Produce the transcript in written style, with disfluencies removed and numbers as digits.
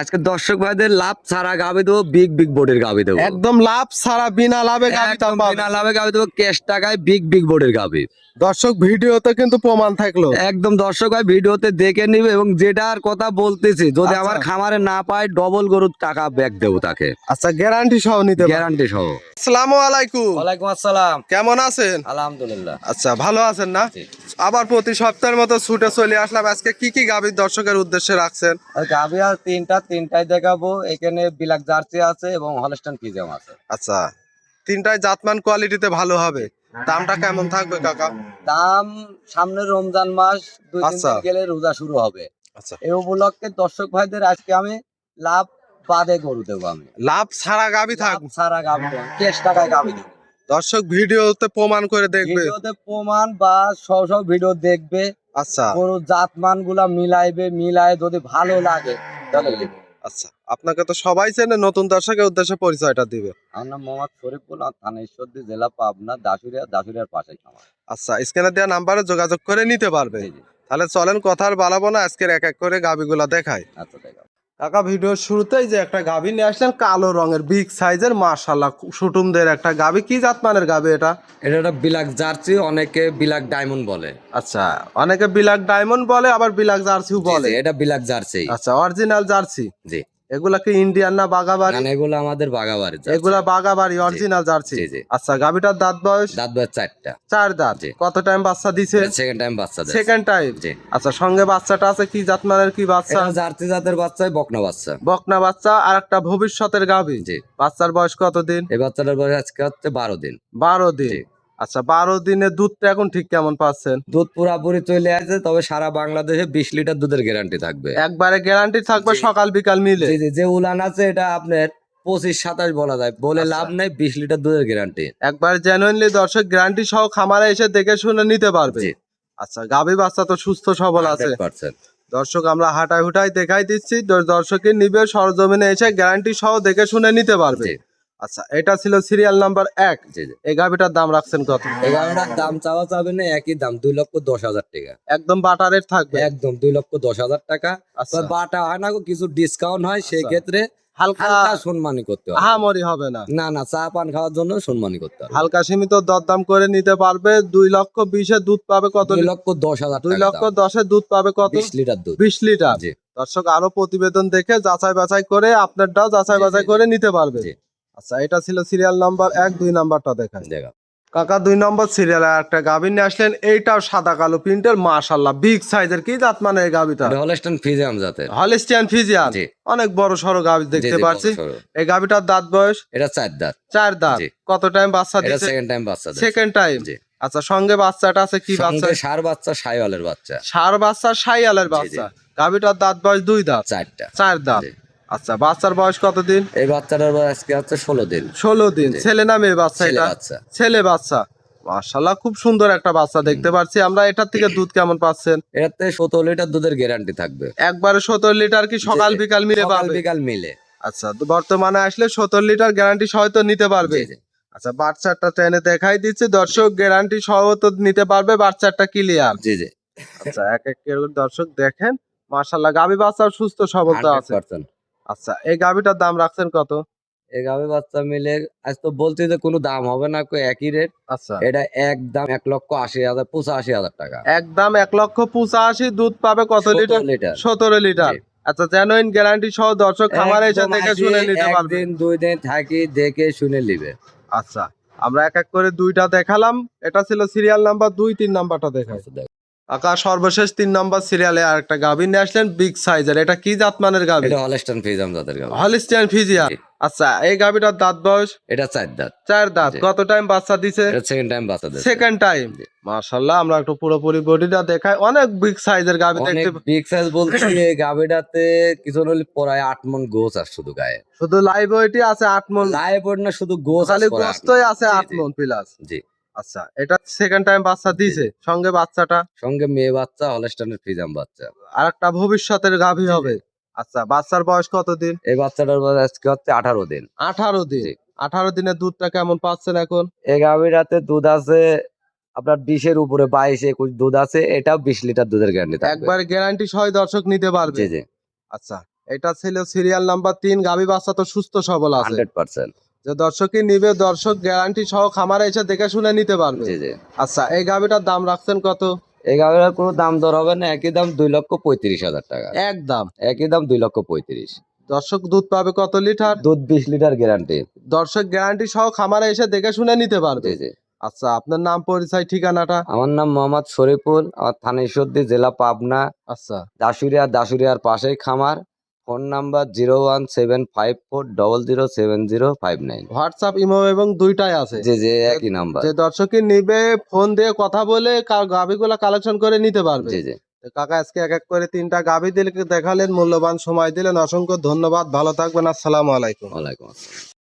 আজকে দর্শক ভাইদের লাভ ছাড়া গাবি দেবো, বিগ বিগ বোর্ডের গাবি দেবো, একদম লাভ ছাড়া বিনা লাভে গাভী একদম পাবে। বিনা লাভে গাবি দেবো, ক্যাশ টাকায় বিগ বিগ বোর্ডের গাবি। দর্শক ভিডিওতে কিন্তু প্রমাণ থাকলো। একদম দর্শক ভাই ভিডিওতে দেখে নিবে, এবং যেটার কথা বলতেছি যদি আচ্ছা। আমার খামারে না পায় ডবল গরুর টাকা ব্যাক দেবো তাকে, আচ্ছা, গ্যারান্টি সহ নিতে পারবে। গ্যারান্টি সহ। আসসালামু আলাইকুম। ওয়ালাইকুম আসসালাম। কেমন আছেন? আলহামদুলিল্লাহ। আচ্ছা, ভালো আছেন না? জি। আবার প্রতি সপ্তাহের মতো ছুটে চলে আসলাম। আজকে কি কি গাভী দর্শকের উদ্দেশ্যে রাখছেন? গাবি আর তিনটাই দেখাবো। এখানে বিলাক জার্সি আছে এবং হলস্টাইন ফ্রিজিয়ান আছে। আচ্ছা, তিনটায় জাতমান কোয়ালিটিতে ভালো হবে। দামটা কেমন থাকবে কাকা? দাম সামনে রমজান মাস, 2-3 আচ্ছা। দিন গেলে রোজা শুরু হবে। আচ্ছা, এই উপলক্ষে দর্শক ভাইদের আজকে আমি লাভ বাদে গরু দেবো, আমি লাভ ছাড়া গাভী লাভ থাকবে। ছাড়া গাবি দেবো, ক্যাশ টাকায় গাবি দেবো। দর্শক ভিডিওতে প্রমাণ করে দেখবে। ভিডিওতে প্রমাণ বা সব ভিডিও দেখবে, আচ্ছা গরুর জাতমান গুলা মিলায় যদি ভালো লাগে তাহলে নেবে। আচ্ছা, আপনাকে তো সবাই চেনে, নতুন দর্শকের উদ্দেশ্যে পরিচয়টা দিবে। আমার নাম মোহাম্মদ শরীফুল, আর থানা ঈশ্বরদী, জেলা পাবনা, দাসুরিয়ার পাশেই খামার। আচ্ছা, স্ক্যানে দেওয়া নাম্বারে যোগাযোগ করে নিতে পারবে। জি জি। তাহলে চলেন, কথা আর বাড়াবো না, আজকের এক এক করে গাভীগুলা দেখাই। আচ্ছা দেখা। কাকা, ভিডিওর শুরুতেই যে একটা গাভী নিয়ে আসলেন কালো রঙের বিগ সাইজের, মাশাআল্লাহ সুটুমদের একটা গাভী। কি জাতমানের গাভী এটা? এটা একটা বিলাক জার্সি, অনেকে বিলাক ডায়মন্ড বলে। আচ্ছা, অনেকে বিলাক ডায়মন্ড বলে, আবার বিলাক জার্সিও বলে। জি, এটা বিলাক জার্সি। আচ্ছা, অরিজিনাল জার্সি। জি। এগুলা কি ইন্ডিয়ান না বাগাবাড়ি? মানে এগুলো আমাদের বাগাবাড়ি জার্সি। এগুলা বাগাবাড়ি অরিজিনাল জার্সি। জি, জি। আচ্ছা, গাভীটার দাঁত বয়স? দাঁত বয়স 4টা। 4 দাঁত। জি। কত টাইম বাচ্চা দিছে? সেকেন্ড টাইম বাচ্চা দেয়। Second time. জি। আচ্ছা, সঙ্গে বাচ্চাটা আছে কি জাতমানের, কি বাচ্চা? এটা জার্সি জাতের বাচ্চা, বকনা বাচ্চা। বকনা বাচ্চা। আর একটা ভবিষ্যতের গাভী। জি। বাচ্চার বয়স কতদিন? এই বাচ্চাটার বয়স আজকে হচ্ছে 12 দিন। 12 দিন। জি। আচ্ছা, 12 দিনের দুধটা এখন ঠিক কেমন পাচ্ছেন? দুধ পুরাপুরি চলে আসে, তবে সারা বাংলাদেশে 20 লিটার দুধের গ্যারান্টি থাকবে। একবারে গ্যারান্টি থাকবে জি। সকাল বিকাল মিলে। জি জি, যে উলান আছে এটা আপনার 25-27 বলা যায়, বলে আচ্ছা। লাভ নাই, 20 লিটার দুধের গ্যারান্টি। একবার জেনুইনলি দর্শক গ্যারান্টি সহ খামারে এসে দেখে শুনে নিতে পারবে। জি। আচ্ছা, গাভী বাচ্চা তো সুস্থ সবল আছে। 100%। দর্শক আমরা হাঁটাই হুটাই দেখাই দিচ্ছি, দর্শকের নিবে সরজমিনে এসে গ্যারান্টি সহ দেখে শুনে নিতে পারবে। জি। আচ্ছা, এটা ছিল সিরিয়াল নাম্বার 1। জি জি। এই গাভীটার দাম রাখছেন কত? এই গাড়িটার দাম চাওয়া যাবে না, একই দাম 2,10,000 টাকা। একদম বাটা রেট থাকবে। একদম 2,10,000 টাকা। আচ্ছা। তবে বাটা হয় না গো, কিছু ডিসকাউন্ট হয়, সেই আচ্ছা। ক্ষেত্রে হালকা হালকা সম্মানী করতে হবে। আহামরি হবে না। না না, চা পান খাওয়ার জন্য সম্মানী করতে হবে। হালকা সীমিত দরদাম করে নিতে পারবে। 2,20,000 দুধ পাবে কত? 2,10,000 টাকা। 2,10,000 দুধ পাবে কত? 20 লিটার দুধ। 20 লিটার। জি। দর্শক আরো প্রতিবেদন দেখে যাচাই বাছাই করে আপনারটাও যাচাই জি, বাছাই জি, করে নিতে পারবে। জি। আচ্ছা, এটা ছিল সিরিয়াল নাম্বার 1। 2 নাম্বারটা দেখাই। দেখা। কাকা, 2 নম্বর সিরিয়ালে একটা গাভী নিয়ে আসলেন। এইটাও সাদা কালো প্রিন্টের, মাশাআল্লাহ বিগ সাইজের। কি জাত মানে এই গাভীটা? এটা হলস্টাইন ফ্রিজিয়ান জাতের। Holstein Friesian. জি। অনেক বড় সড়ো গাভী জি, দেখতে জি, পাচ্ছি। বড় সড়ো। এই গাভীটার দাঁত বয়স? এটা 4 দাঁত। 4 দাঁত। জি। কত টাইম বাচ্চা এটা দিছে? সেকেন্ড টাইম বাচ্চা দেয়। Second time. জি। আচ্ছা, সঙ্গে বাচ্চাটা আছে কি বাচ্চা? সঙ্গে ষাঁড় বাচ্চা, শাইওয়ালের বাচ্চা। ষাঁড় বাচ্চা, শাইয়ালের বাচ্চা। গাভীটার দাঁত বয়স 2 দাঁত। 4টা। 4 দাঁত। জি। আচ্ছা, বাচ্চার বয়স কতদিন? এই বাচ্চাটার বয়স আজকে হচ্ছে 16 দিন। 16 দিন। জি। ছেলে না মেয়ে বাচ্চা ছেলে এটা? বাচ্চা। ছেলে বাচ্চা। মাশাআল্লাহ, খুব সুন্দর একটা বাচ্চা দেখতে পাচ্ছি আমরা। এটার থেকে দুধ কেমন পাচ্ছেন? এটাতে 17 লিটার দুধের গ্যারান্টি থাকবে। একবারে 17 লিটার কি সকাল জি, জি। বিকাল মিলে সকাল পাবে? বিকাল মিলে। আচ্ছা, তো বর্তমানে আসলে 17 লিটার গ্যারান্টি সহ তো নিতে পারবে। জি, জি। আচ্ছা, বাচ্চাটা ট্রেনে দেখাই দিচ্ছে দর্শক, গ্যারান্টি সহ তো নিতে পারবে, বাচ্চাটা ক্লিয়ার। জি, জি। আচ্ছা, এক এক করে দর্শক দেখেন, মাশাআল্লাহ গাভী বাচ্চা সুস্থ সবল তো আছে। 100%। আচ্ছা, এই গাভীটার দাম রাখছেন কত? এই গাভী বাচ্চা মিলে আজ তো বলছি যে কোনো দাম হবে না, একই রেট। আচ্ছা, এটা একদম 1,80,000, 85,000 টাকা। একদম 1,85,000। দুধ পাবে কত 17 লিটার? লিটার। 17 লিটার। জি। আচ্ছা, জেনুইন গ্যারান্টি সহ দর্শক খামারে এসে একদম দেখে আসি, শুনে নিতে পারবে। একদিন 2 দিন থাকি, দেখে শুনে নিবে। আচ্ছা, আমরা এক এক করে দুইটা দেখালাম। এটা ছিল সিরিয়াল নাম্বার 2। 3 নাম্বারটা দেখাই। আচ্ছা, দেখ। আকা, সর্বশেষ 3 নাম্বার সিরিয়ালে আর একটা গাভী নিয়ে আসলেন বিগ সাইজের। এটা কি জাতমানের গাভী? এটা হলস্টাইন ফ্রিজিয়ান জাতের গাভী। Holstein Friesian. জি। আচ্ছা, এই গাভীটার দাঁত বয়স? এটা 4 দাঁত। 4 দাঁত। জি। কত টাইম বাচ্চা দিছে? এটা সেকেন্ড টাইম বাচ্চা দেয়। Second time. জি। মাশাআল্লাহ, আমরা একটু পুরোপুরি বডিটা দেখাই। অনেক বিগ সাইজের গাভী অনেক দেখতে। বিগ সাইজ বলতে এই গাভীটাতে কিছু হলে প্রায় 8 মণ গোছ আর শুধু গায়ে। শুধু লাইভ ওয়েটই আছে 8 মণ। লাইভ ওয়েট না, শুধু গোছ খালি আছে। গোস্তই আছে 8 জি, মণ প্লাস। জি। আচ্ছা, এটা সেকেন্ড টাইম বাচ্চা দিছে। সঙ্গে বাচ্চাটা সঙ্গে মেয়ে বাচ্চা, হলস্টাইনের ফ্রিজিয়ান বাচ্চা। আরেকটা ভবিষ্যতের গাভী জি, জি। হবে। আচ্ছা, বাচ্চার বয়স কতদিন? এই বাচ্চাটার বয়স আজকে হচ্ছে 18 দিন। 18 দিন। জি। 18 দিনের দুধটা কেমন পাচ্ছেন এখন? এই গাভীটাতে দুধ আছে আপনার 20 এর উপরে, 22-21 দুধ আছে। এটাও 20 লিটার দুধের গ্যারান্টি থাকবে। একবার গ্যারান্টি সহ দর্শক নিতে পারবে। জি, জি। আচ্ছা, এটা ছিল সিরিয়াল নাম্বার 3। গাভী বাচ্চা তো সুস্থ সবল আছে। 100%। যে দর্শকই নিবে, দর্শক গ্যারান্টি সহ খামারে এসে দেখে শুনে নিতে পারবে। জি জি। আচ্ছা, এই গাভীটার দাম রাখছেন কত? এই গাভীর কোনো দাম দর হবে না, একই দাম 2,35,000 টাকা। একদম একই দাম 2,35,000। দর্শক দুধ পাবে কত লিটার? দুধ 20 লিটার গ্যারান্টি। দর্শক গ্যারান্টি সহ খামারে এসে দেখে শুনে নিতে পারবে। জি জি। আচ্ছা, আপনার নাম পরিচয় ঠিকানাটা? আমার নাম মোহাম্মদ শরীফুল, আমার থানা ঈশ্বরদী, জেলা পাবনা, আচ্ছা, দাসুরিয়ার পাশেই খামার। Phone number 01754007059। হোয়াটসঅ্যাপ, ইমো এবং দুইটাই আছে। জি জি, একই নাম্বার। যে দর্শকই নিবে ফোন দিয়ে কথা বলে গাভীগুলা কালেকশন করে নিতে পারবে। জি জি। তো কাকা আজকে এক এক করে 3টা গাভী দিলে দেখালেন, মূল্যবান সময় দিলেন, অসংখ্য ধন্যবাদ। ভালো থাকবেন, আসসালামু আলাইকুম। ওয়ালাইকুম আসসালাম।